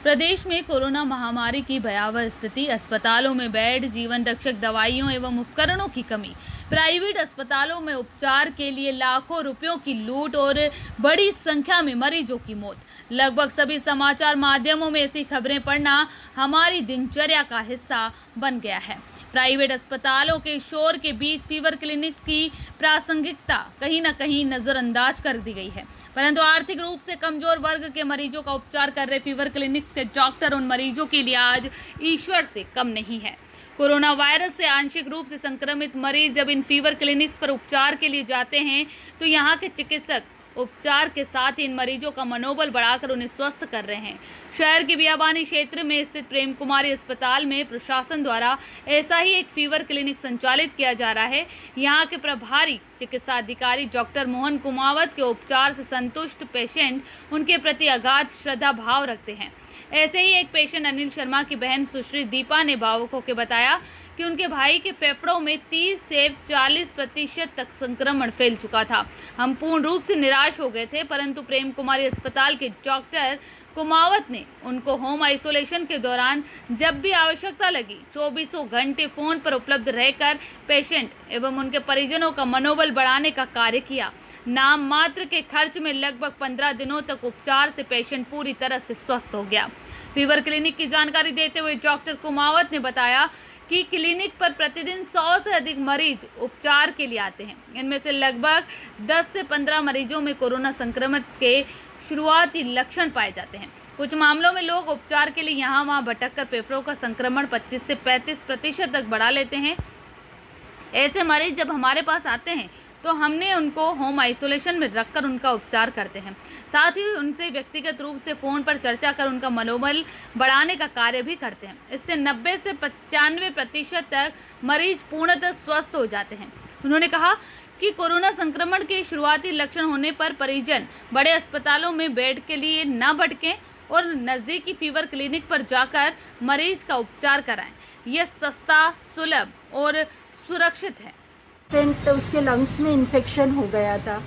प्रदेश में कोरोना महामारी की भयावह स्थिति, अस्पतालों में बेड, जीवन रक्षक दवाइयों एवं उपकरणों की कमी, प्राइवेट अस्पतालों में उपचार के लिए लाखों रुपयों की लूट और बड़ी संख्या में मरीजों की मौत। लगभग सभी समाचार माध्यमों में ऐसी खबरें पढ़ना हमारी दिनचर्या का हिस्सा बन गया है। प्राइवेट अस्पतालों के शोर के बीच फीवर क्लिनिक्स की प्रासंगिकता कहीं न कहीं नज़रअंदाज कर दी गई है, परंतु आर्थिक रूप से कमजोर वर्ग के मरीजों का उपचार कर रहे फीवर क्लिनिक्स के डॉक्टर उन मरीजों के लिए आज ईश्वर से कम नहीं है। कोरोना वायरस से आंशिक रूप से संक्रमित मरीज जब इन फीवर क्लिनिक्स पर उपचार के लिए जाते हैं तो यहाँ के चिकित्सक उपचार के साथ ही इन मरीजों का मनोबल बढ़ाकर उन्हें स्वस्थ कर रहे हैं। शहर के बियाबानी क्षेत्र में स्थित प्रेम कुमारी अस्पताल में प्रशासन द्वारा ऐसा ही एक फीवर क्लिनिक संचालित किया जा रहा है। यहाँ के प्रभारी चिकित्सा अधिकारी डॉक्टर मोहन कुमावत के उपचार से संतुष्ट पेशेंट उनके प्रति अगाध श्रद्धा भाव रखते हैं। ऐसे ही एक पेशेंट अनिल शर्मा की बहन सुश्री दीपा ने भावुक होकर बताया कि उनके भाई के फेफड़ों में 30 से 40% तक संक्रमण फैल चुका था। हम पूर्ण रूप से निराश हो गए थे, परंतु प्रेम कुमारी अस्पताल के डॉक्टर कुमावत ने उनको होम आइसोलेशन के दौरान जब भी आवश्यकता लगी 24 घंटे फोन पर उपलब्ध रहकर पेशेंट एवं उनके परिजनों का मनोबल बढ़ाने का कार्य किया। नाम मात्र के खर्च में लगभग 15 दिनों तक उपचार से पेशेंट पूरी तरह से स्वस्थ हो गया। फीवर क्लिनिक की जानकारी देते हुए डॉक्टर कुमावत ने बताया कि क्लिनिक पर प्रतिदिन 100 से अधिक मरीज उपचार के लिए आते हैं। इनमें से लगभग 10 से 15 मरीजों में कोरोना संक्रमण के शुरुआती लक्षण पाए जाते हैं। कुछ मामलों में लोग उपचार के लिए यहाँ वहाँ भटककर फेफड़ों का संक्रमण 25 से 35% तक बढ़ा लेते हैं। ऐसे मरीज जब हमारे पास आते हैं तो हमने उनको होम आइसोलेशन में रखकर उनका उपचार करते हैं। साथ ही उनसे व्यक्तिगत रूप से फ़ोन पर चर्चा कर उनका मनोबल बढ़ाने का कार्य भी करते हैं। इससे 90 से 95% तक मरीज पूर्णतः स्वस्थ हो जाते हैं। उन्होंने कहा कि कोरोना संक्रमण के शुरुआती लक्षण होने पर परिजन बड़े अस्पतालों में बेड के लिए न भटकें और नज़दीकी फीवर क्लिनिक पर जाकर मरीज का उपचार कराएं। यह सस्ता, सुलभ और सुरक्षित है। उसके लंग्स में इन्फेक्शन हो गया था,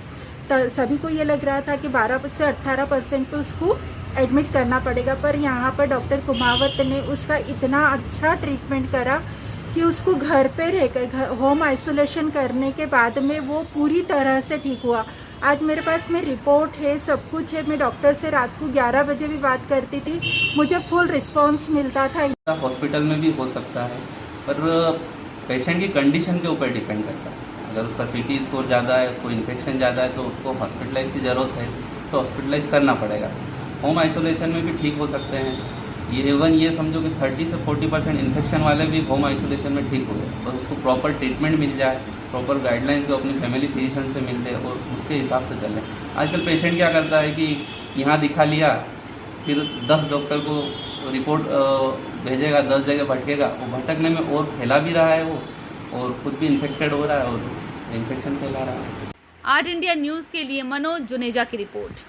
तो सभी को ये लग रहा था कि 12 से 18% तो उसको एडमिट करना पड़ेगा, पर यहाँ पर डॉक्टर कुमावत ने उसका इतना अच्छा ट्रीटमेंट करा कि उसको घर पे रहकर होम आइसोलेशन करने के बाद में वो पूरी तरह से ठीक हुआ। आज मेरे पास में रिपोर्ट है, सब कुछ है। मैं डॉक्टर से रात को 11 बजे भी बात करती थी, मुझे फुल रिस्पॉन्स मिलता था। हॉस्पिटल में भी हो सकता है, पर पेशेंट की कंडीशन के ऊपर डिपेंड करता है। अगर उसका सीटी स्कोर ज़्यादा है, उसको इन्फेक्शन ज़्यादा है, तो उसको हॉस्पिटलाइज की ज़रूरत है, तो हॉस्पिटलाइज करना पड़ेगा। होम आइसोलेशन में भी ठीक हो सकते हैं। ये समझो कि 30 से 40% इन्फेक्शन वाले भी होम आइसोलेशन में ठीक हो गए, बस उसको प्रॉपर ट्रीटमेंट मिल जाए, प्रॉपर गाइडलाइंस जो अपनी फैमिली फिजिशियन से मिलते और उसके हिसाब से चलें। आजकल पेशेंट क्या करता है कि यहाँ दिखा लिया, फिर 10 डॉक्टर को रिपोर्ट भेजेगा, 10 जगह भटकेगा। वो भटकने में और फैला भी रहा है वो, और खुद भी इन्फेक्टेड हो रहा है और इन्फेक्शन फैला रहा है। 8 इंडिया न्यूज़ के लिए मनोज जुनेजा की रिपोर्ट।